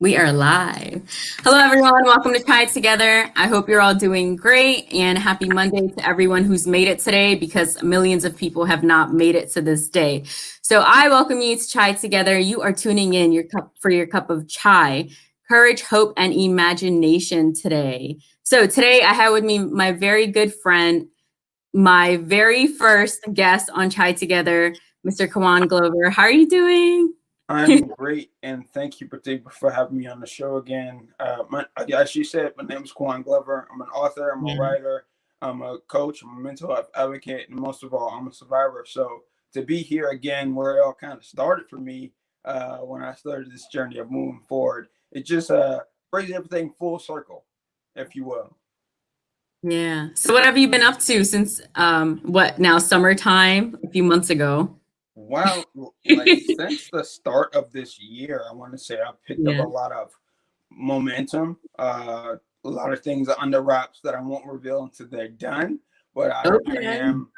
We are live. Hello, everyone. Welcome to Try It Together. I hope you're all doing great and happy Monday to everyone who's made it today because millions of people have not made it to this day. So I welcome you to Try It Together. You are tuning in for your cup of chai, courage, hope, and imagination today. So today I have with me my very good friend, my very first guest on Chai Together, Mr. Kawan Glover. How are you doing? I'm great, and thank you, Pratik, for having me on the show again. As you said, my name is Kwan Glover. I'm an author, I'm a Yeah. writer, I'm a coach, I'm a mental health advocate, and most of all, I'm a survivor. So to be here again, where it all kind of started for me when I started this journey of moving forward, it just brings everything full circle, if you will. Yeah. So what have you been up to since what now summertime a few months ago? Wow, like since the start of this year, I want to say I picked up Yeah. a lot of momentum. A lot of things are under wraps that I won't reveal until they're done. But I Okay. am,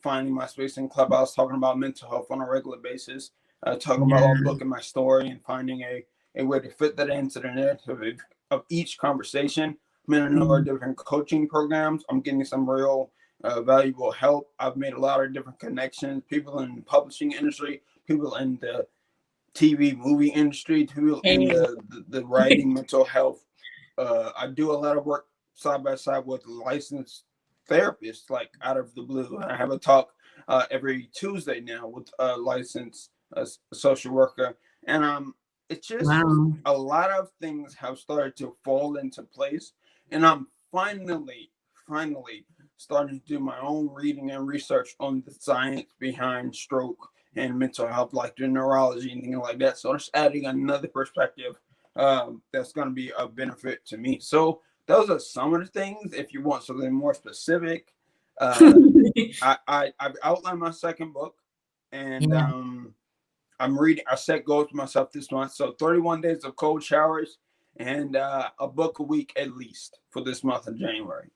finding my space in Clubhouse, talking about mental health on a regular basis, talking about my Yeah. book and my story, and finding a way to fit that into the narrative of each conversation. I'm in a number of Mm. different coaching programs. I'm getting some real valuable help. I've made a lot of different connections, people in the publishing industry, people in the TV movie industry, people in Hey. the writing, mental health. I do a lot of work side by side with licensed therapists, like out of the blue. I have a talk every Tuesday now with a licensed social worker, and it's just Wow. a lot of things have started to fall into place, and I'm finally starting to do my own reading and research on the science behind stroke and mental health, like the neurology and things like that. So it's adding another perspective that's going to be a benefit to me. So those are some of the things. If you want something more specific, uh, I've outlined my second book, and Yeah. I'm reading. I set goals for myself this month. So 31 days of cold showers and a book a week at least for this month of January.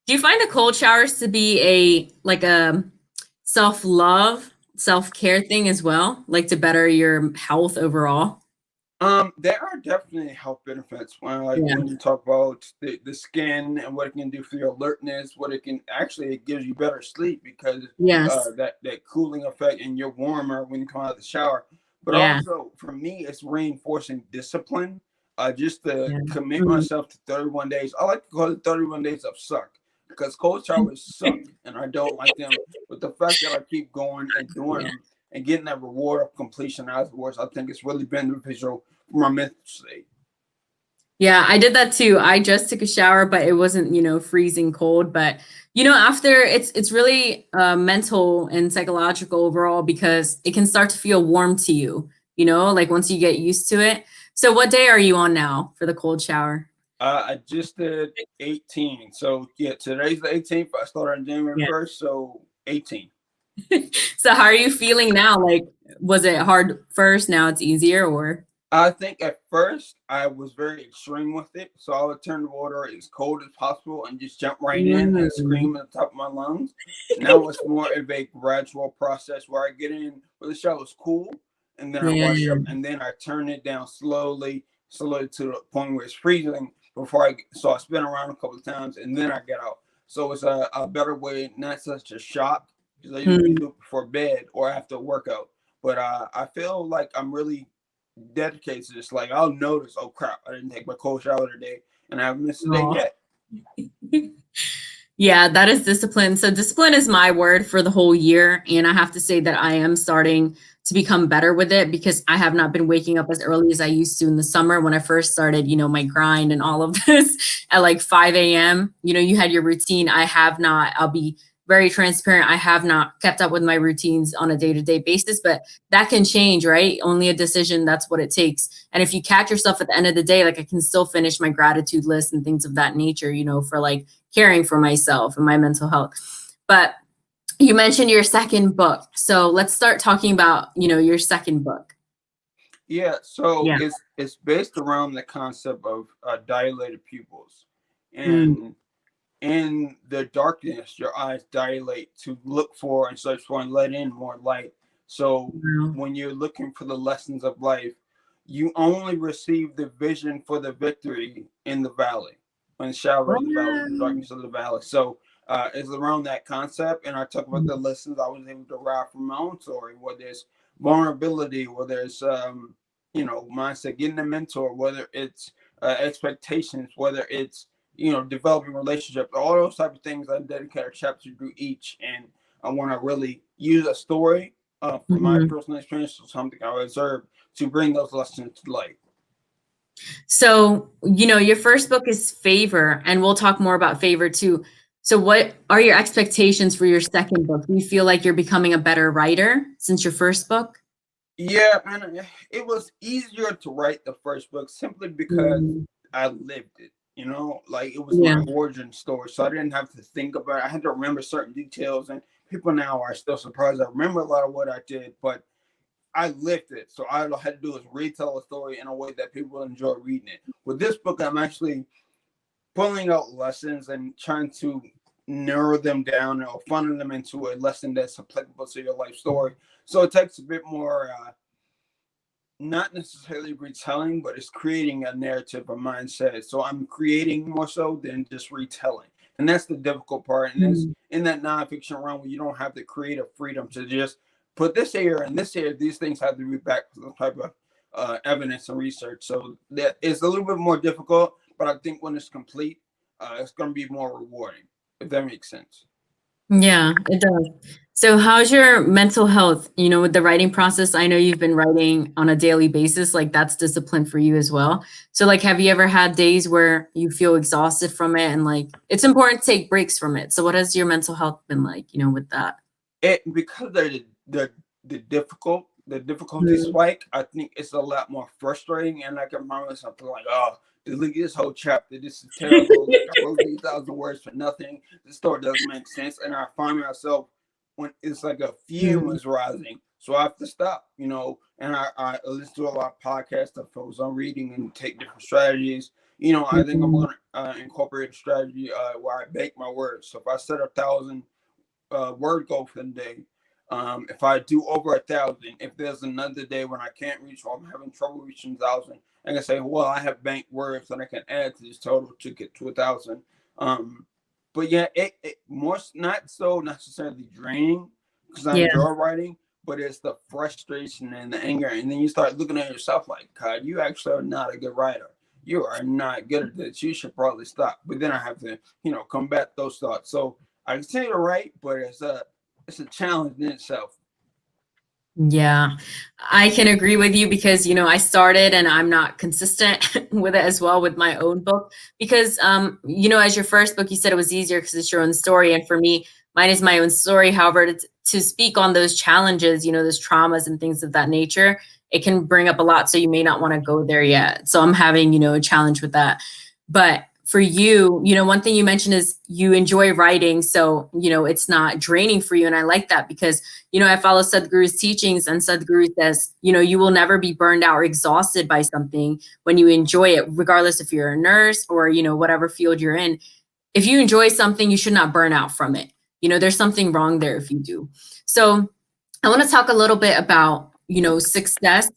Do you find the cold showers to be a self-love, self-care thing as well? Like to better your health overall? There are definitely health benefits when, like, Yeah. when you talk about the skin and what it can do for your alertness, what it can actually, it gives you better sleep because Yes. that cooling effect, and you're warmer when you come out of the shower. But Yeah. also for me, it's reinforcing discipline. Just to Yeah. commit Mm. myself to 31 days. I like to call it 31 days of suck because cold showers suck and I don't like them. But the fact that I keep going and doing Yeah. them and getting that reward of completion afterwards, I think it's really beneficial my mental state. Yeah, I did that too. I just took a shower, but it wasn't, freezing cold. But after it's really mental and psychological overall because it can start to feel warm to you, like once you get used to it. So what day are you on now for the cold shower? I just did 18. So yeah, today's the 18th. I started on January Yeah. 1st, so 18. So how are you feeling now? Like, was it hard first? Now it's easier, or? I think at first I was very extreme with it, so I would turn the water as cold as possible and just jump right in and Mm. scream at the top of my lungs. Now it's more of a gradual process where I get in where the shower's cool, and then I wash up, Yeah. and then I turn it down slowly to the point where it's freezing before so I spin around a couple of times and then I get out. So it's a better way, not such a shock because I usually Mm. do it before bed or after workout. But I feel like I'm really dedicated to this. Like I'll notice, oh crap, I didn't take my cold shower today, and I haven't missed a day Aw. yet. Yeah, that is discipline. So discipline is my word for the whole year. And I have to say that I am starting to become better with it because I have not been waking up as early as I used to in the summer when I first started, my grind and all of this at like 5 a.m. You had your routine. I have not, I'll be very transparent. I have not kept up with my routines on a day-to-day basis, but that can change, right? Only a decision. That's what it takes. And if you catch yourself at the end of the day, like I can still finish my gratitude list and things of that nature, for like caring for myself and my mental health. But you mentioned your second book. So let's start talking about, your second book. Yeah, so Yeah. it's based around the concept of dilated pupils, Mm. and in the darkness, your eyes dilate to look for and search for and let in more light. So Wow. when you're looking for the lessons of life, you only receive the vision for the victory in the valley, when the shadow of the valley, the Wow. darkness of the valley. So it's around that concept. And I talk about the lessons I was able to derive from my own story, whether it's vulnerability, whether it's, mindset, getting a mentor, whether it's expectations, whether it's, developing relationships, all those type of things. I dedicate a chapter to each. And I want to really use a story from my Mhm. personal experience or something I observed to bring those lessons to light. So, your first book is Favor, and we'll talk more about Favor too. So, what are your expectations for your second book? Do you feel like you're becoming a better writer since your first book? Yeah, and it was easier to write the first book simply because Mm, I lived it. Like it was yeah. my origin story, so I didn't have to think about it. I had to remember certain details, and people now are still surprised I remember a lot of what I did, but I lived it. So all I had to do is retell a story in a way that people enjoy reading it. With this book, I'm actually pulling out lessons and trying to narrow them down or funnel them into a lesson that's applicable to your life story. So it takes a bit more, not necessarily retelling, but it's creating a narrative, a mindset. So I'm creating more so than just retelling. And that's the difficult part. And it's Mm. in that nonfiction realm where you don't have the creative freedom to just put this here and this here. These things have to be backed with some type of evidence and research. So that is a little bit more difficult, but I think when it's complete, it's going to be more rewarding, if that makes sense. Yeah, it does. So, how's your mental health? With the writing process, I know you've been writing on a daily basis, like that's discipline for you as well. So, like, have you ever had days where you feel exhausted from it and like it's important to take breaks from it? So, what has your mental health been like, with that? It because they're the difficulty Mm. spike. I think it's a lot more frustrating, and I can remember something like, "Oh, delete this whole chapter. This is terrible. Like I wrote 3,000 words for nothing. This story doesn't make sense." And I find myself when it's like a fume Mm. is rising, so I have to stop. And I listen to a lot of podcasts. I focus on reading and take different strategies. I think I'm Mhm. gonna incorporate a strategy where I bake my words. So if I set 1,000 word goal for the day. If I do over 1,000, if there's another day when I can't reach or I'm having trouble reaching 1,000, I can say, well, I have banked words that I can add to this total to get to 1,000. Um, but yeah, it more not so necessarily draining because I Yeah. enjoy writing, but it's the frustration and the anger, and then you start looking at yourself like, God, you actually are not a good writer. You are not good at this. You should probably stop. But then I have to, combat those thoughts. So I continue to write, but it's a challenge in itself. Yeah, I can agree with you because, I started and I'm not consistent with it as well with my own book because, as your first book, you said it was easier because it's your own story. And for me, mine is my own story. However, to speak on those challenges, those traumas and things of that nature, it can bring up a lot. So you may not want to go there yet. So I'm having, a challenge with that. But for you, one thing you mentioned is you enjoy writing. So, it's not draining for you. And I like that because I follow Sadhguru's teachings, and Sadhguru says, you will never be burned out or exhausted by something when you enjoy it, regardless if you're a nurse or, whatever field you're in. If you enjoy something, you should not burn out from it. There's something wrong there if you do. So I want to talk a little bit about, success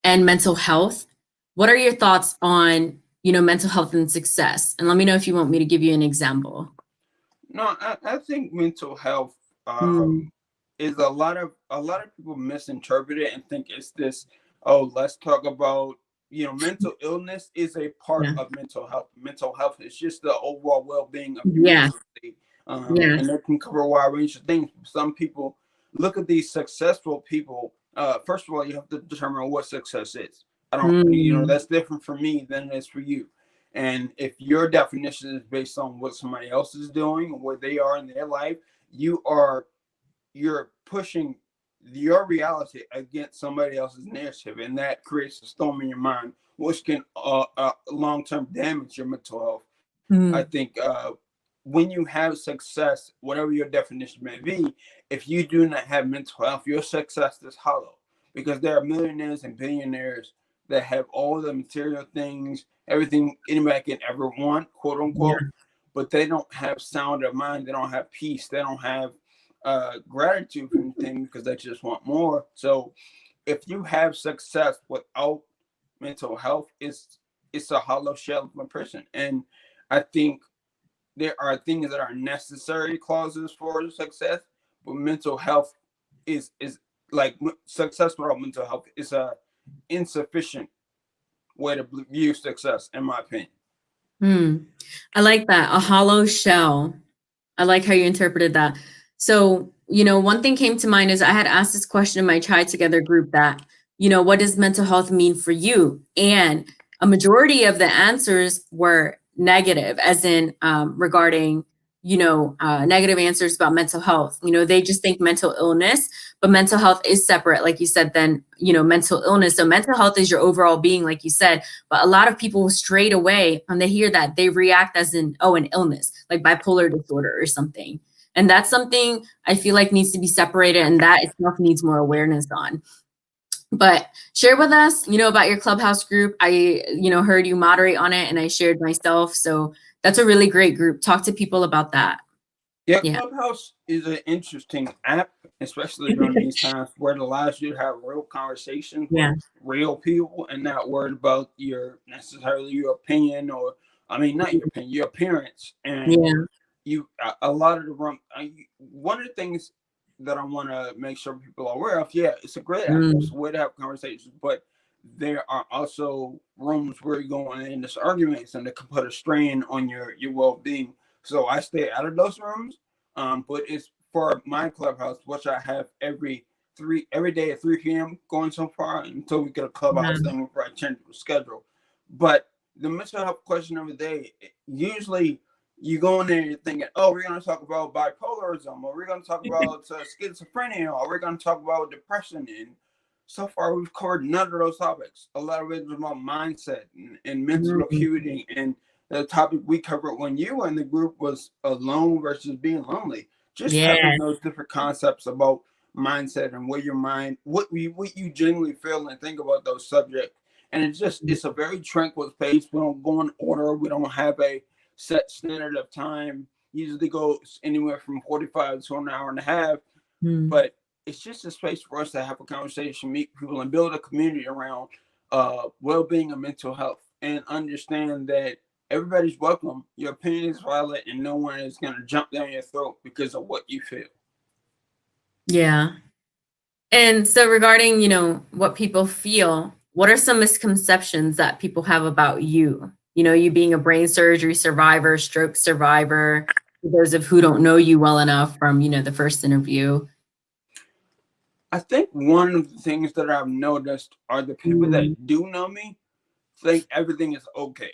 and mental health. What are your thoughts on, mental health and success? And let me know if you want me to give you an example. No, I think mental health Mm, is a lot of people misinterpret it and think it's this. Oh, let's talk about mental illness is a part yeah. of mental health. Mental health is just the overall well-being of your Yes. mental state, and Yes. it can cover a wide range of things. Some people look at these successful people. First of all, you have to determine what success is. I don't, Mm, that's different for me than it is for you. And if your definition is based on what somebody else is doing or where they are in their life, you are you're pushing your reality against somebody else's narrative, and that creates a storm in your mind, which can long term damage your mental health. I mm, think when you have success, whatever your definition may be, if you do not have mental health, your success is hollow because there are millionaires and billionaires that have all the material things, everything anybody can ever want, quote unquote, yeah. but they don't have sound of mind, they don't have peace, they don't have gratitude for anything because they just want more. So if you have success without mental health is it's a hollow shell of a person. And I think there are things that are necessary clauses for success, but mental health is like success without mental health is a insufficient way to view success, in my opinion. Hmm. I like that. A hollow shell. I like how you interpreted that. So, one thing came to mind is I had asked this question in my Try Together group that, what does mental health mean for you? And a majority of the answers were negative, as in regarding, negative answers about mental health. They just think mental illness, but mental health is separate, like you said, than, mental illness. So mental health is your overall being, like you said. But a lot of people straight away, when they hear that, they react as in, oh, an illness, like bipolar disorder or something. And that's something I feel like needs to be separated, and that itself needs more awareness on. But share with us, about your Clubhouse group. I, heard you moderate on it, and I shared myself. So that's a really great group. Talk to people about that. Yeah, Yeah. Clubhouse is an interesting app, especially during these times where it allows you to have real conversations with Yeah. real people and not worried about your necessarily your opinion or I mean not your opinion, your appearance. And Yeah. you a lot of the room. One of the things that I want to make sure people are aware of, yeah, it's a great app. It's Mm. a way to have conversations, but there are also rooms where you're going in this arguments and it can put a strain on your well being. So I stay out of those rooms. But it's for my clubhouse, which I have every day at 3 p.m. going so far until we get a Yeah. clubhouse thing where I change the schedule. But the mental health question of the day, usually you go in there and you're thinking, oh, we're going to talk about bipolarism, or we're going to talk about schizophrenia, or we're going to talk about depression. And so far, we've covered none of those topics. A lot of it is about mindset and mental Mm. acuity. And the topic we covered when you were in the group was alone versus being lonely. Just having Yeah. those different concepts about mindset and where your mind, what you genuinely feel and think about those subjects. And it's a very tranquil space. We don't go in order. We don't have a set standard of time. Usually goes anywhere from 45 to an hour and a half. Mm. But it's just a space for us to have a conversation, meet people, and build a community around well-being and mental health, and understand that everybody's welcome. Your opinion is valid, and no one is going to jump down your throat because of what you feel. Yeah. And so regarding, what people feel, what are some misconceptions that people have about you? You being a brain surgery survivor, stroke survivor, for those of who don't know you well enough from, the first interview. I think one of the things that I've noticed are the people Mm. that do know me think everything is okay.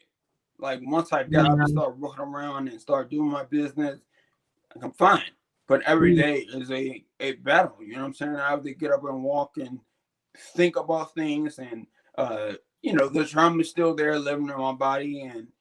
Like once I get up and Yeah. start walking around and start doing my business, I'm fine. But every Mm. day is a battle. You know what I'm saying? I have to get up and walk and think about things, and the trauma is still there, living in my body, and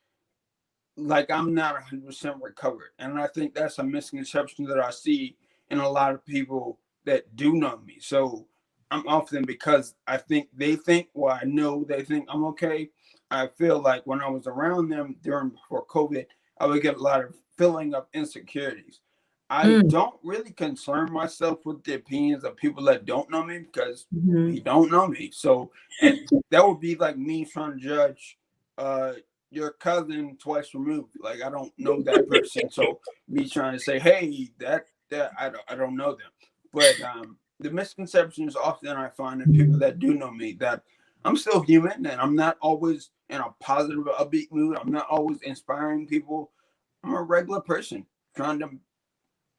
like I'm not 100% recovered. And I think that's a misconception that I see in a lot of people that do know me. So I'm often, because I think they think, well, I know they think I'm okay. I feel like when I was around them during before COVID, I would get a lot of feeling of insecurities. I Mm. don't really concern myself with the opinions of people that don't know me because they Mhm. don't know me. So, and that would be like me trying to judge uh your cousin twice removed. Like I don't know that person, so me trying to say, hey, that I don't know them. But the misconception is often I find in people that do know me that I'm still human and I'm not always in a positive, upbeat mood. I'm not always inspiring people. I'm a regular person trying to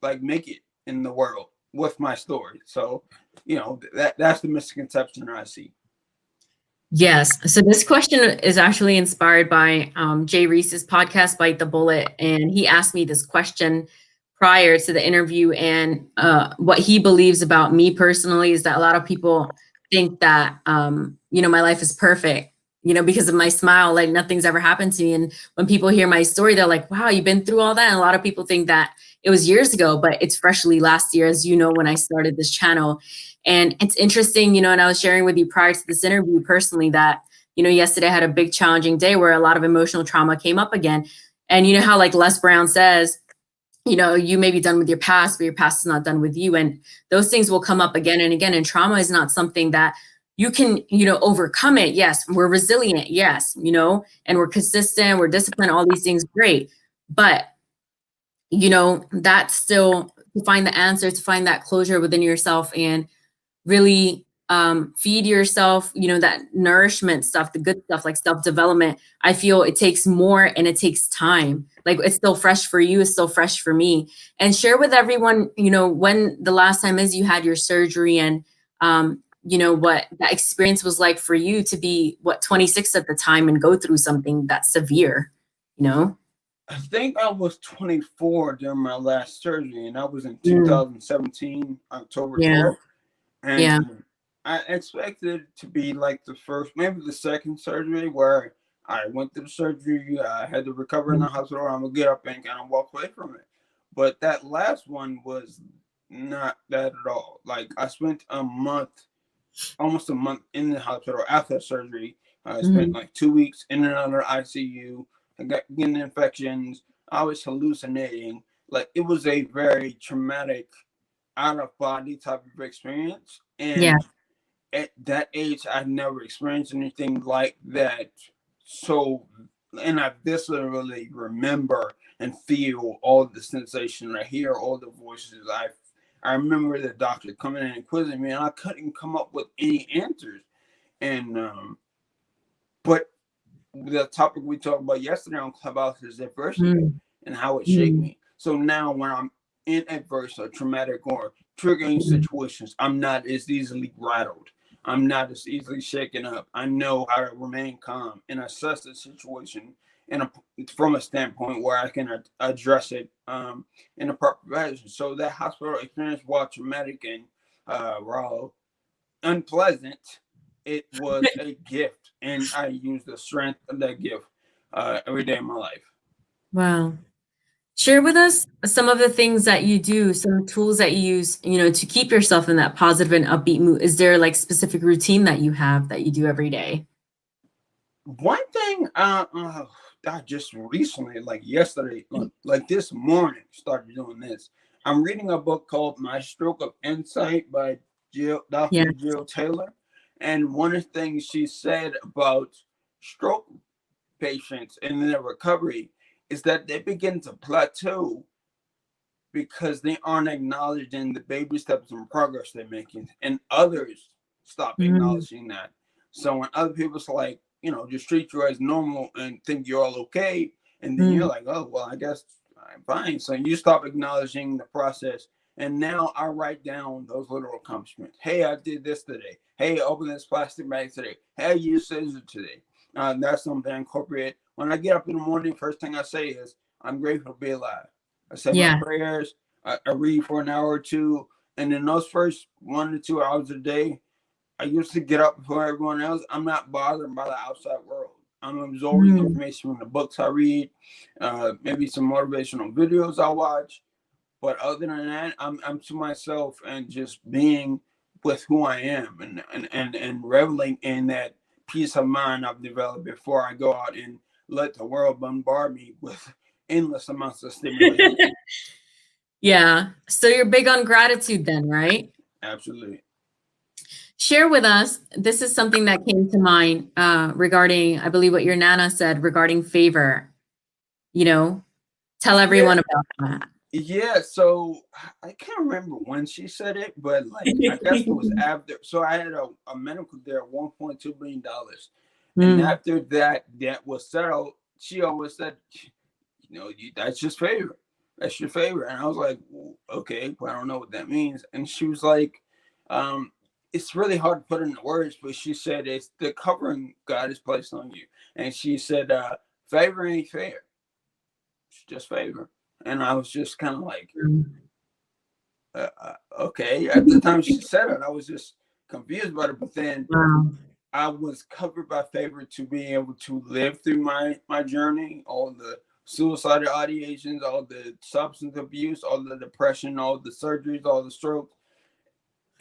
like make it in the world with my story. So, that's the misconception I see. Yes. So this question is actually inspired by Jay Reese's podcast, Bite the Bullet. And he asked me this question prior to the interview. And what he believes about me personally is that a lot of people think that, my life is perfect, because of my smile, like nothing's ever happened to me. And when people hear my story, they're like, wow, you've been through all that. And a lot of people think that it was years ago, but it's freshly last year, as you know, when I started this channel. And it's interesting, and I was sharing with you prior to this interview personally that, yesterday I had a big challenging day where a lot of emotional trauma came up again. And you know how like Les Brown says, you may be done with your past, but your past is not done with you. And those things will come up again and again. And trauma is not something that you can, you know, overcome it. Yes, we're resilient. Yes, you know, and we're consistent, we're disciplined, all these things, great. But, you know, that's still to find the answer, to find that closure within yourself and really feed yourself, you know, that nourishment stuff, the good stuff like self-development. I feel it takes more and it takes time. Like it's still fresh for you, it's still fresh for me. And share with everyone, you know, when the last time is you had your surgery and you know, what that experience was like for you to be what 26 at the time and go through something that severe, you know? I think I was 24 during my last surgery, and that was in Mm, 2017, October yeah, 12th. And yeah. I expected it to be like the first, maybe the second surgery where I went through the surgery, I had to recover in Mm, the hospital, I'm gonna get up and kind of walk away from it. But that last one was not that at all. Like I spent a month, almost a month in the hospital after surgery. I spent mhm. like 2 weeks in and out of the ICU. I got getting infections. I was hallucinating. Like it was a very traumatic, out of body type of experience. Yeah. And at that age, I never experienced anything like that. So, and I viscerally remember and feel all the sensation. I hear all the voices. I remember the doctor coming in and quizzing me, and I couldn't come up with any answers. And but the topic we talked about yesterday on Clubhouse is adversity Mm, and how it shaped mm, me. So now when I'm in adverse or traumatic or triggering mm. situations, I'm not as easily rattled. I'm not as easily shaken up. I know how to remain calm and assess the situation in a, from a standpoint where I can address it in a proper fashion. So that hospital experience, while traumatic and raw, unpleasant, it was a gift, and I use the strength of that gift every day in my life. Wow. Share with us some of the things that you do, some tools that you use, you know, to keep yourself in that positive and upbeat mood. Is there like specific routine that you have that you do every day? One thing I just recently, like yesterday, like this morning, started doing this. I'm reading a book called My Stroke of Insight by Yeah. Dr. Jill Taylor. And one of the things she said about stroke patients and their recovery is that they begin to plateau because they aren't acknowledging the baby steps and progress they're making, and others stop Mm, acknowledging that. So when other people's like, you know, just treat you as normal and think you're all okay, and then you're mm, like, oh well, I guess I'm fine. So you stop acknowledging the process. And now I write down those little accomplishments. Hey, I did this today. Hey, I opened this plastic bag today. Hey, I used scissors today. That's something I incorporate. When I get up in the morning, first thing I say is, I'm grateful to be alive. I say my yeah. prayers. I read for an hour or two, and in those first 1 to 2 hours a day, I used to get up before everyone else. I'm not bothered by the outside world. I'm absorbing Mm, information from the books I read, maybe some motivational videos I watch. But other than that, I'm to myself and just being with who I am and reveling in that peace of mind I've developed before I go out and let the world bombard me with endless amounts of stimulation. yeah. So you're big on gratitude then, right? Absolutely. Share with us. This is something that came to mind regarding, I believe, what your Nana said regarding favor. You know, tell Yeah, everyone about that. yeah. So I can't remember when she said it, but like I guess it was after. So I had a medical there at $1.2 billion, and Mm, after that was settled, she always said, you know, that's just favor. That's your favor. And I was like, well, okay, but I don't know what that means. And she was like, it's really hard to put into words, but she said it's the covering God has placed on you. And she said, favor ain't fair. It's just favor. And I was just kind of like, mm. okay. At the time she said it, I was just confused about it. But then Wow. I was covered by favor to being able to live through my journey, all the suicidal ideations, all the substance abuse, all the depression, all the surgeries, all the strokes,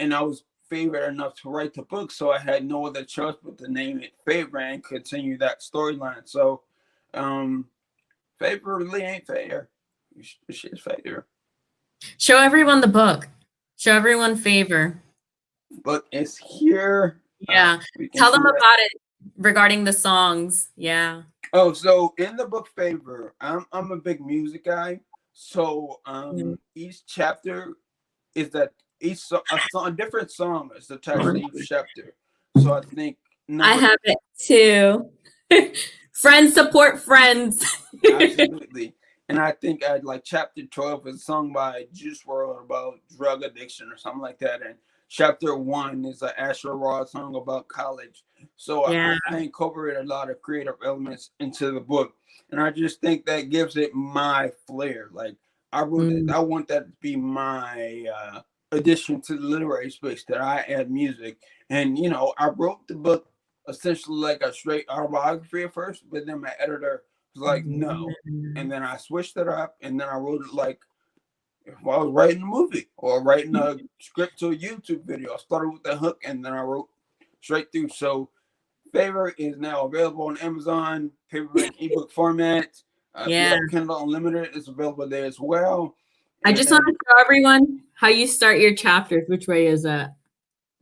and I was favored enough to write the book, so I had no other choice but to name it Favor and continue that storyline. So, um, favor really ain't fair. It's just favor, Show everyone the book. Show everyone favor. but it's here. Yeah. We can Tell see them that. about it regarding the songs. Yeah. Oh, so in the book Favor, I'm a big music guy. So Mm. each chapter is that a different song is attached to each chapter. So I think I number have it too. Friends support friends. absolutely. And I think I like chapter 12 is sung by Juice WRLD about drug addiction or something like that. And chapter 1 is an Asher Roth song about college. So Yeah. I incorporate a lot of creative elements into the book. And I just think that gives it my flair. Like I wrote it, Mm. I want that to be my addition to the literary space that I add music. And I wrote the book essentially like a straight autobiography at first, but then my editor was like, no. And then I switched it up, and then I wrote it like if I was writing a movie or writing a script to a YouTube video. I started with the hook, and then I wrote straight through. So, Favor is now available on Amazon, paperback ebook format. If you Yeah. have Kindle Unlimited, it's available there as well. I just want And to show everyone how you start your chapters. Which way is that?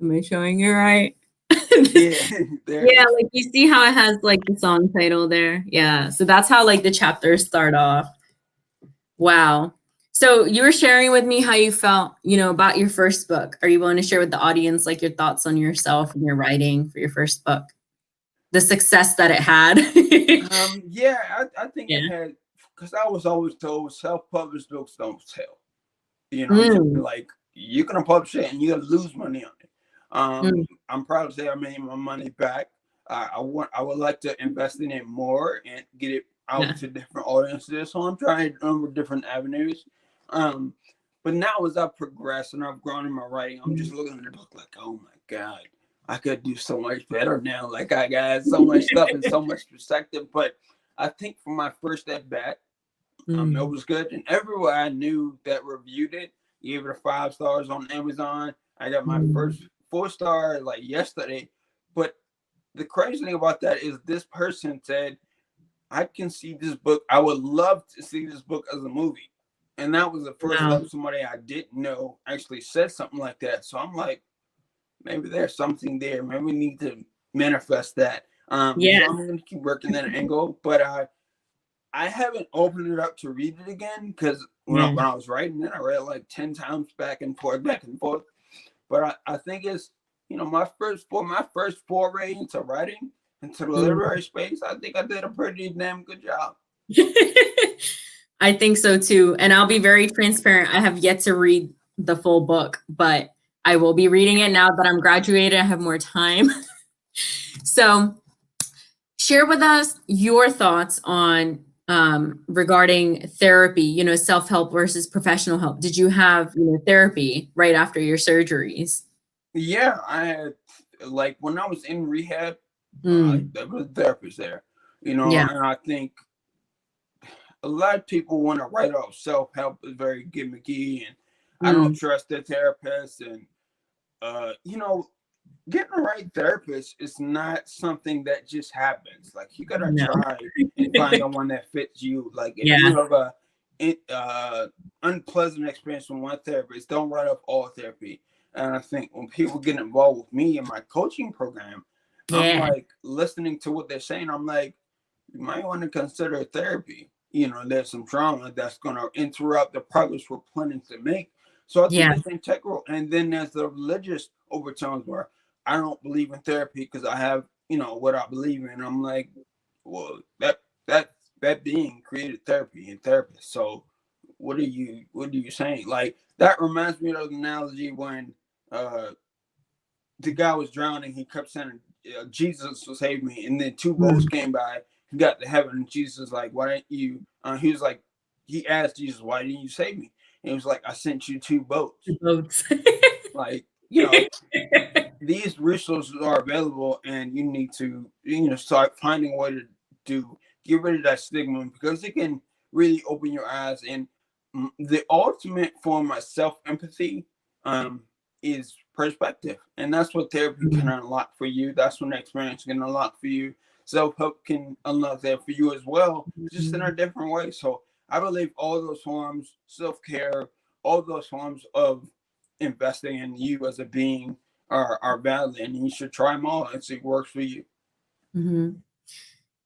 Am I showing you right? yeah, there it Yeah, is. like you see how it has like the song title there. Yeah. So that's how like the chapters start off. Wow. So you were sharing with me how you felt, about your first book. Are you willing to share with the audience like your thoughts on yourself and your writing for your first book? The success that it had. Yeah, I think it Yeah. had because I was always told self-published books don't sell. You know what I'm saying? Mm, Like you're gonna publish it and you're gonna lose money on it. mm, I'm proud to say I made my money back. I would like to invest in it more and get it yeah. out to different audiences. So I'm trying a number of different avenues. Um, but now as I've progressed and I've grown in my writing, I'm just looking at the book like, oh my God, I could do so much better now. Like I got so much stuff and so much perspective. But I think for my first at bat, it Mm, was good, and everywhere I knew that reviewed it gave it a 5 stars on Amazon. I got my mm. first 4 star like yesterday. But the crazy thing about that is this person said, "I can see this book. I would love to see this book as a movie." And that was the first Wow. time somebody I didn't know actually said something like that. So I'm like, maybe there's something there. Maybe we need to manifest that. Yeah. So I'm gonna keep working that angle. But I haven't opened it up to read it again because Yeah. when I was writing it, I read it like 10 times back and forth, back and forth. But I think it's my first foray into writing into the Mm. literary space. I think I did a pretty damn good job. I think so too. And I'll be very transparent. I have yet to read the full book, but I will be reading it now that I'm graduated. I have more time. So, share with us your thoughts on regarding therapy, self help versus professional help. Did you have, therapy right after your surgeries? Yeah, I had like when I was in rehab, Mm, there was a therapist there, yeah. and I think a lot of people want to write off self help is very gimmicky, and I don't Mm, trust the therapist, and getting the right therapist is not something that just happens. Like you gotta no. try and find the one that fits you. Like if Yeah. you have a unpleasant experience with one therapist, don't write off all therapy. And I think when people get involved with me in my coaching program, I'm Yeah. like listening to what they're saying. I'm like, you might want to consider therapy. There's some trauma that's going to interrupt the progress we're planning to make. So I think Yeah. it's integral. And then there's the religious overtones where I don't believe in therapy because I have, what I believe in. I'm like, well, that that being created therapy and therapist. So what are you saying? Like that reminds me of the analogy when uh the guy was drowning. He kept saying, "Jesus will save me," and then two boats Mm, came by. He got to heaven, and Jesus was like, "Why didn't you?" He was like, he asked Jesus, "Why didn't you save me?" And he was like, "I sent you two boats." the boats. Like these resources are available, and you need to start finding a way to get rid of that stigma because it can really open your eyes. And the ultimate form of self empathy um, is perspective, and that's what therapy can Mm, unlock for you. That's what experience can unlock for you. Self help can unlock that for you as well, just in a mm, different way. So I believe all those forms, self care, all those forms of investing in you as a being are valid, and you should try them all and see what works for you. Mm-hmm.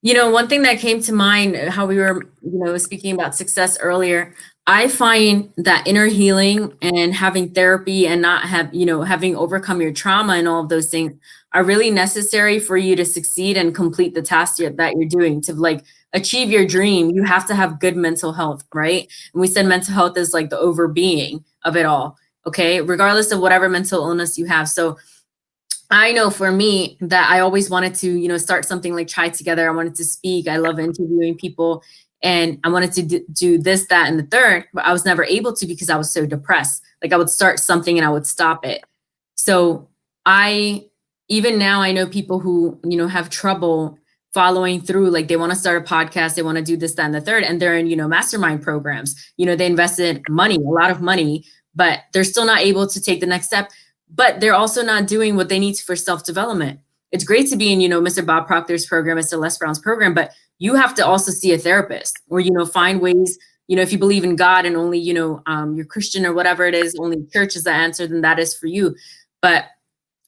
You know, one thing that came to mind, how we were, speaking about success earlier, I find that inner healing and having therapy and not have, having overcome your trauma and all of those things are really necessary for you to succeed and complete the task that you're doing to like achieve your dream. You have to have good mental health, right? And we said mental health is like the overbeing of it all. Okay. Regardless of whatever mental illness you have. So I know for me that I always wanted to, start something like Try Together. I wanted to speak. I love interviewing people and I wanted to do this, that, and the third, but I was never able to because I was so depressed. Like I would start something and I would stop it. So I, even now, I know people who, have trouble following through. Like they want to start a podcast, they want to do this, that, and the third, and they're in, mastermind programs. They invested money, a lot of money, but they're still not able to take the next step, but they're also not doing what they need to for self-development. It's great to be in, Mr. Bob Proctor's program, Mr. Les Brown's program, but you have to also see a therapist or, find ways, if you believe in God and only, you're Christian or whatever it is, only church is the answer, then that is for you. But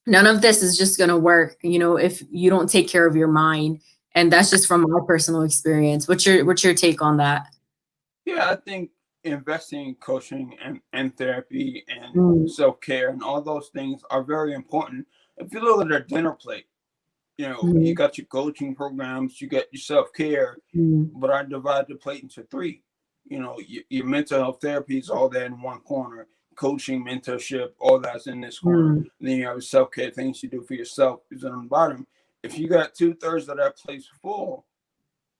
none of this is just going to work, if you don't take care of your mind. And that's just from my personal experience. What's your take on that? Yeah, I think investing in coaching and therapy and Mm, self-care and all those things are very important. If you look at their dinner plate, you mm, got your coaching programs, you got your self-care, mm, but I divide the plate into three. Your mental health therapy is all that in one corner. Coaching, mentorship, all that's in this corner. mm, And then you have your self-care things you do for yourself is on the bottom. If you got 2/3 of that place full,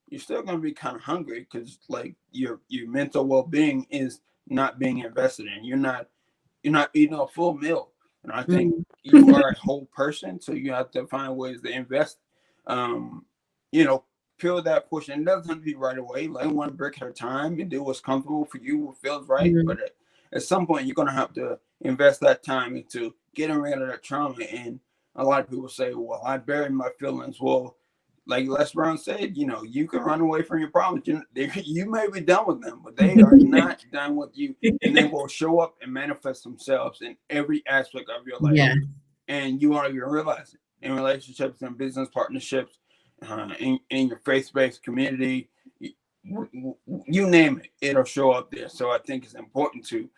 you're still going to be kind of hungry because like your mental well-being is not being invested in. You're not eating a full meal, and I think mm. you are a whole person, so you have to find ways to invest. Um, you know, Fill that portion. It doesn't have to be right away. Let one brick at a time and do what's comfortable for you, what feels right. Mm, But at some point, you're gonna have to invest that time into getting rid of that trauma. And a lot of people say, "Well, I buried my feelings." Well, like Les Brown said, you can run away from your problems. You may be done with them, but they are not done with you, and they will show up and manifest themselves in every aspect of your life, yeah. and you aren't even realize it. In relationships and business partnerships, in your faith-based community, you name it, it'll show up there. So I think it's important to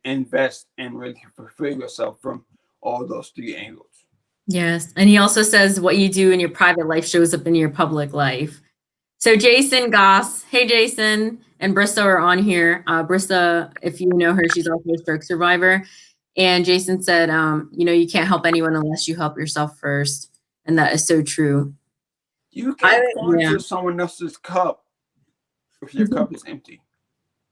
invest and really fulfill yourself from all those three angles. Yes. And he also says what you do in your private life shows up in your public life. So Jason Goss, hey Jason, and Brissa are on here. Brissa, if you know her, she's also a stroke survivor. And Jason said, you can't help anyone unless you help yourself first. And that is so true. You I can't pour yeah. into someone else's cup if your cup is empty.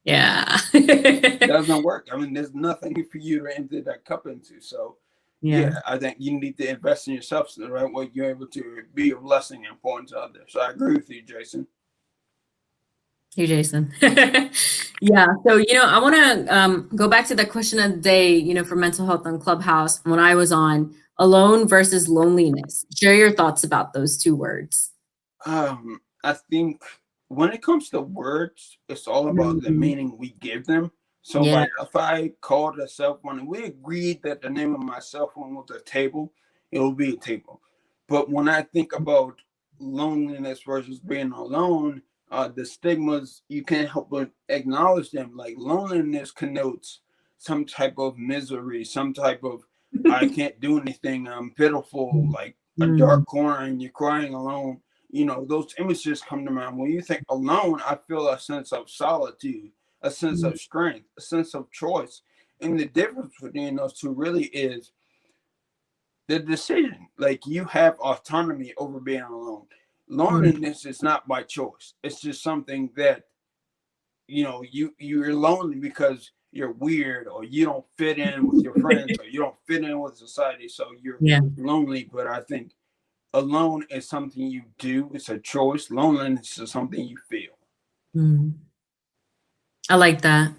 Yeah. It doesn't work. I mean, there's nothing for you to empty that cup into. So, Yeah. yeah, I think you need to invest in yourself so the right way you're able to be a blessing and important to others. So I agree with you, Jason. Hey, Jason. Yeah. So, I want to go back to the question of the day, for mental health on Clubhouse when I was on alone versus loneliness. Share your thoughts about those two words. I think when it comes to words, it's all about the Mhm. meaning we give them. So, Yeah. like, if I called a cell phone and we agreed that the name of my cell phone was a table, it will be a table. But when I think about loneliness versus being alone, the stigmas, you can't help but acknowledge them. Like, loneliness connotes some type of misery, some type of I can't do anything, I'm pitiful, like a Mm, dark corner and you're crying alone. Those images come to mind. When you think alone, I feel a sense of solitude, a sense mm, of strength, a sense of choice. And the difference between those two really is the decision. Like you have autonomy over being alone. mm, Loneliness is not by choice. It's just something that, you're lonely because you're weird or you don't fit in with your friends or you don't fit in with society. So you're yeah. lonely. But I think alone is something you do, it's a choice. Loneliness is something you feel. Mm. I like that.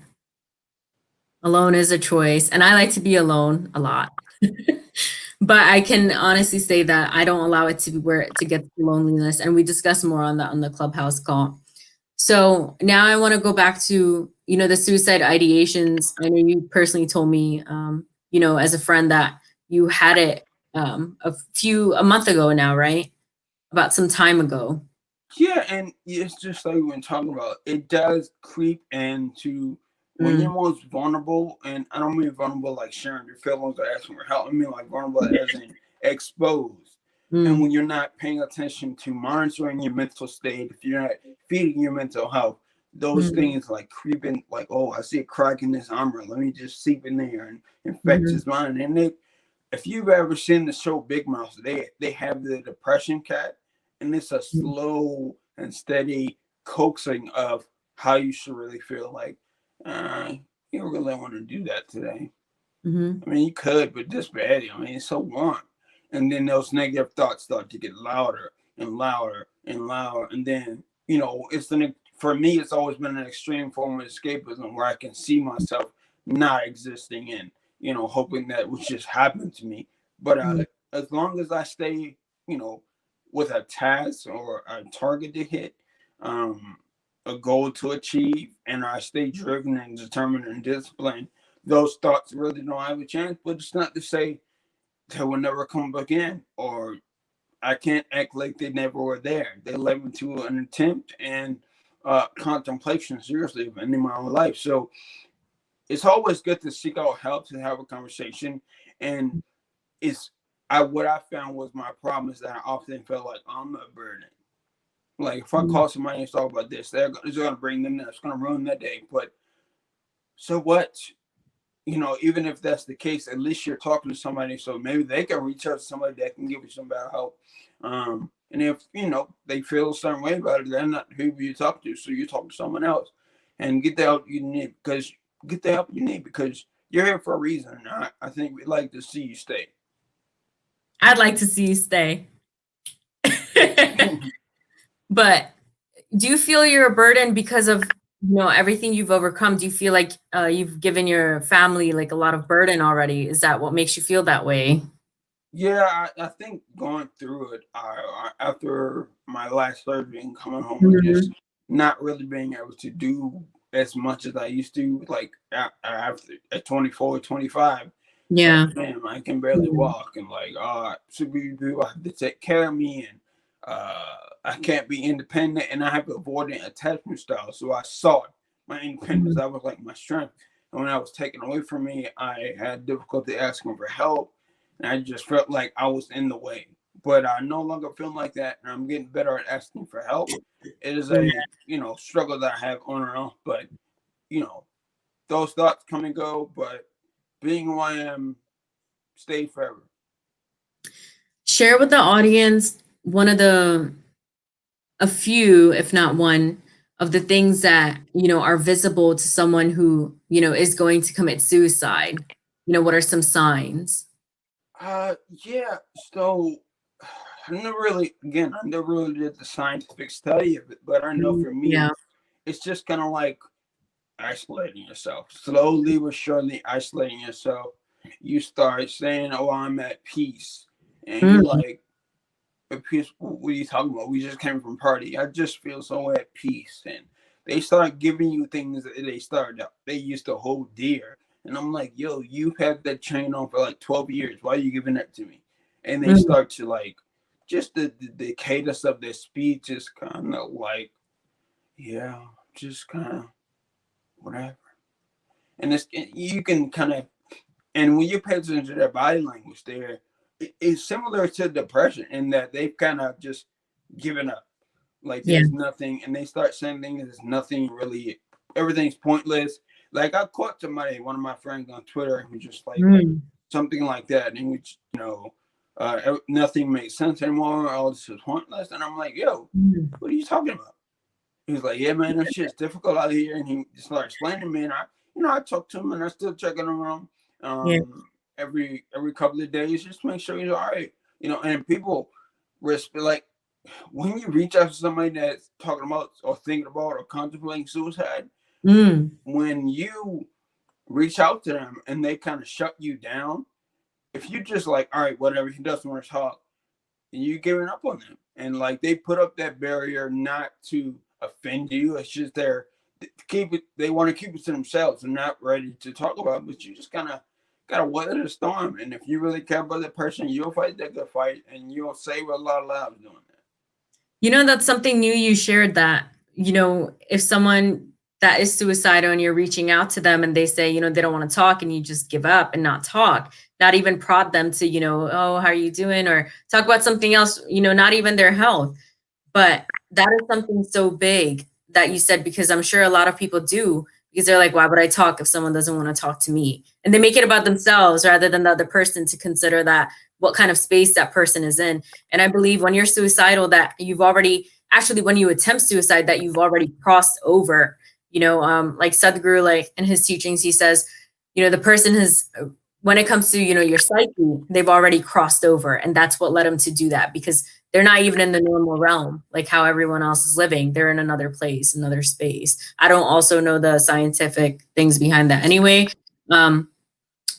Alone is a choice, and I like to be alone a lot. But I can honestly say that I don't allow it to be where to get to loneliness, and we discuss more on that on the Clubhouse call. So now I want to go back to, the suicide ideations. I know you personally told me, as a friend that you had it a month ago now, right? About some time ago. Yeah, and it's just like we've been talking about. It does creep into when you're Mm, most vulnerable, and I don't mean vulnerable like sharing your feelings or asking for help. I mean like vulnerable as in exposed. And mm, when you're not paying attention to monitoring your mental state, if you're not feeding your mental health, those mm, things like creeping, like, oh, I see a crack in this armor. Let me just seep in there and infect mhm, his mind. And if you've ever seen the show Big Mouth, they have the depression cat, and it's a mm, slow and steady coaxing of how you should really feel. Like, uh, you don't really want to do that today. mhm, I mean, you could, but this bad. I mean, it's so warm. And then those negative thoughts start to get louder and louder and louder. And then, for me, it's always been an extreme form of escapism where I can see myself not existing in, hoping that would just happen to me. But mm, as long as I stay, you know, with a task or a target to hit, um, a goal to achieve, and I stay driven and determined and disciplined, those thoughts really don't have a chance. But it's not to say they will never come back in, or I can't act like they never were there. They led me to an attempt and contemplation, seriously, of ending my own life. So it's always good to seek out help, to have a conversation. And it's what I found was my problem is that I often felt like I'm a burden. Like if I mm. call somebody and talk about this, it's going to bring them down. It's going to ruin their day. But so what? Even if that's the case, at least you're talking to somebody, so maybe they can reach out to somebody that can give you some better help. And if they feel a certain way about it, they're not who you talk to, so you talk to someone else and get the help you need because you're here for a reason. I think we'd like to see you stay. I'd like to see you stay. But do you feel you're a burden because of everything you've overcome? Do you feel like you've given your family like a lot of burden already? Is that what makes you feel that way? Yeah, I think going through it, after my last surgery and coming home and just Mhm. not really being able to do as much as I used to, like after at 24, 25, it's like, Yeah. man, I can barely Mhm. walk, and like, should be people have to take care of me, and I can't be independent, and I have avoidant attachment style, so I sought my independence. Mhm. That was like my strength, and when I was taken away from me, I had difficulty asking for help, and I just felt like I was in the way. But I no longer feel like that, and I'm getting better at asking for help. It is Yeah. a struggle that I have on and off, but you know those thoughts come and go. But being who I am, stay forever. Share with the audience one of a few, if not one, of the things that, are visible to someone who, is going to commit suicide. What are some signs? Yeah. So I never really did the scientific study of it, but I know Mm, for me, yeah. it's just kind of like isolating yourself, slowly but surely isolating yourself. You start saying, "Oh, I'm at peace," and you're Mm, like, "At peace? What are you talking about? We just came from party. I just feel so at peace." And they start giving you things that they used to hold dear, and I'm like, "Yo, you've had that chain on for like 12 years. Why are you giving that to me?" And they mm, start to like, just the cadence of their speech is kind of like, yeah, just kind of whatever. And you can kind of, and when you pay attention to their body language, it's similar to depression in that they've kind of just given up. Like yeah. there's nothing, and they start saying things. There's nothing really. Everything's pointless. Like I caught somebody, one of my friends on Twitter, who just like Mm, something like that, in which nothing makes sense anymore. All this is pointless, and I'm like, yo, mm, what are you talking about? He was like, yeah, man, that shit's difficult out here. And he just started explaining to me. And I talked to him and I still checking him on yeah. every couple of days just to make sure he's all right. And people like when you reach out to somebody that's talking about or thinking about or contemplating suicide, Mm, when you reach out to them and they kind of shut you down, if you just like, all right, whatever, he doesn't want to talk, and you giving up on them. And like they put up that barrier not to offend you. It's just they want to keep it to themselves and not ready to talk about it. But you just gotta weather the storm. And if you really care about the person, you'll fight the good fight, and you'll save a lot of lives doing that. You know, that's something new you shared that, you know, if someone that is suicidal and you're reaching out to them and they say, you know, they don't want to talk and you just give up and not talk, not even prod them to, you know, oh, how are you doing? Or talk about something else, you know, not even their health. But that is something so big that you said, because I'm sure a lot of people do, because they're like, why would I talk if someone doesn't want to talk to me? And they make it about themselves rather than the other person, to consider that what kind of space that person is in. And I believe when you're suicidal, that you've already, actually, when you attempt suicide, that you've already crossed over, you know, like Sadhguru, like in his teachings, he says, you know, the person has, when it comes to, you know, your psyche, they've already crossed over. And that's what led them to do that, because they're not even in the normal realm, like how everyone else is living. They're in another place, another space. I don't also know the scientific things behind that. Anyway, um,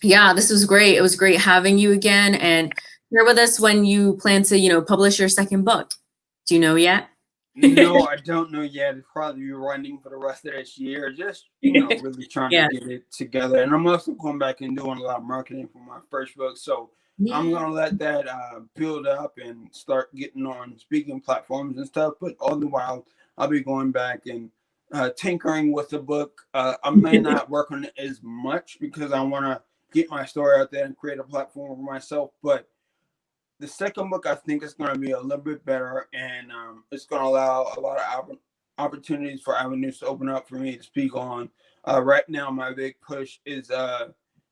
yeah, this was great. It was great having you again. And share with us when you plan to, you know, publish your second book. Do you know yet? No, I don't know yet. It's probably be running for the rest of this year. Just, really trying to Yeah. get it together. And I'm also going back and doing a lot of marketing for my first book. So I'm Yeah. gonna let that build up and start getting on speaking platforms and stuff. But all the while, I'll be going back and tinkering with the book. I may not work on it as much because I want to get my story out there and create a platform for myself. But the second book, I think, is going to be a little bit better, and it's going to allow a lot of opportunities for avenues to open up for me to speak on. Right now, my big push is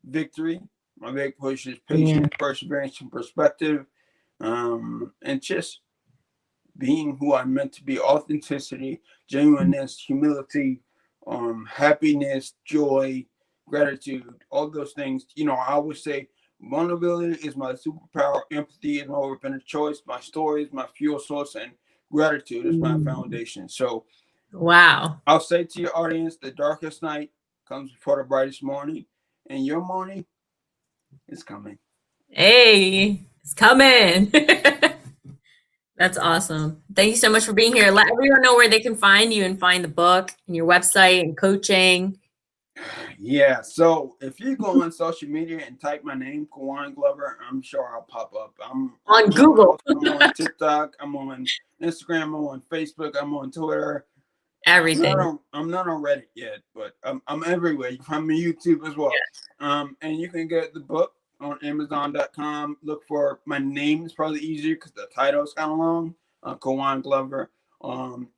victory. My big push is Yeah. patience, perseverance, and perspective, and just being who I'm meant to be. Authenticity, genuineness, humility, happiness, joy, gratitude, all those things. I always say vulnerability is my superpower, empathy is my weapon of choice, my story is my fuel source, and gratitude is my Mm. foundation. So Wow. I'll say to your audience, the darkest night comes before the brightest morning, and your morning is coming. Hey, it's coming. That's awesome. Thank you so much for being here. Let everyone know where they can find you and find the book and your website and coaching. Yeah, so if you go on social media and type my name, Kawan Glover, I'm sure I'll pop up. I'm On everywhere Google. else. I'm on TikTok, I'm on Instagram, I'm on Facebook, I'm on Twitter. Everything. I'm not on Reddit yet, but I'm everywhere. You can find me on YouTube as well. And you can get the book on Amazon.com. Look for my name is probably easier because the title is kind of long. Kawan Glover.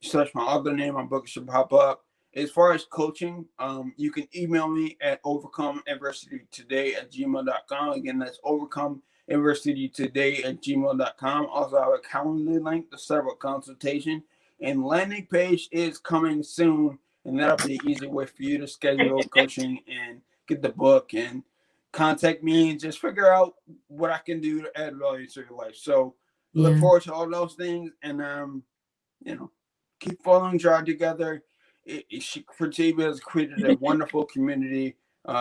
Search my other name, my book should pop up. As far as coaching, you can email me at overcomeadversitytoday@gmail.com. Again, that's overcomeadversitytoday@gmail.com. Also, I have a calendar link to set up a consultation, and landing page is coming soon, and that'll be an easy way for you to schedule coaching and get the book and contact me and just figure out what I can do to add value to your life. So look Yeah. forward to all those things, and you know, keep following Jar together. Fatima has created a wonderful community.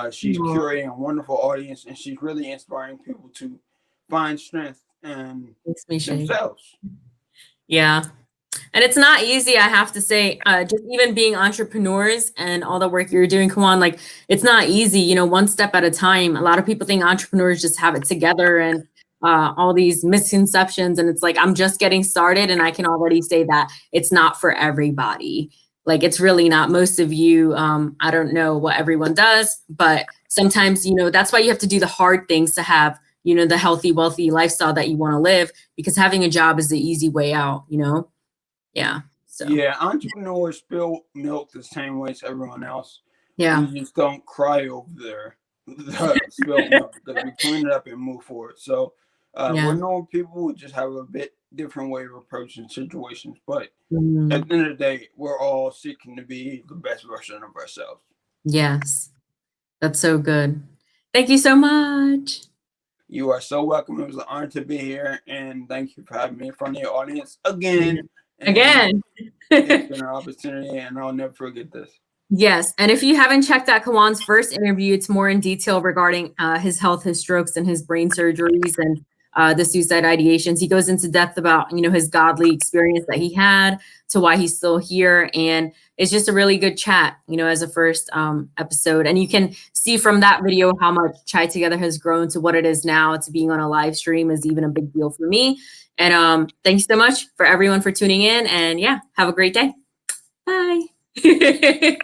She's Aw, curating a wonderful audience, and she's really inspiring people to find strength in makes me shake. themselves. Yeah. And it's not easy, I have to say, just even being entrepreneurs and all the work you're doing, come on, like it's not easy, you know, one step at a time. A lot of people think entrepreneurs just have it together and all these misconceptions. And it's like, I'm just getting started and I can already say that it's not for everybody. Like it's really not. Most of you, I don't know what everyone does, but sometimes, you know, that's why you have to do the hard things to have, you know, the healthy, wealthy lifestyle that you want to live, because having a job is the easy way out, you know? Yeah. So, Yeah, entrepreneurs spill milk the same way as everyone else. yeah. We just don't cry over the spilled milk because we clean it up and move forward. So we're Yeah. normal people who just have a bit different way of approaching situations. But at Mm, the end of the day, we're all seeking to be the best version of ourselves. yes. That's so good. Thank you so much. You are so welcome. It was an honor to be here, and thank you for having me in front of your audience Yeah. again. And Again. it's been an opportunity, and I'll never forget this. Yes. And if you haven't checked out Kawan's first interview, it's more in detail regarding his health, his strokes, and his brain surgeries. And the suicide ideations. He goes into depth about, you know, his godly experience that he had to why he's still here. And it's just a really good chat, you know, as a first episode. And you can see from that video how much Chai Together has grown to what it is now. To being on a live stream is even a big deal for me. And thanks so much for everyone for tuning in. And yeah, have a great day. Bye.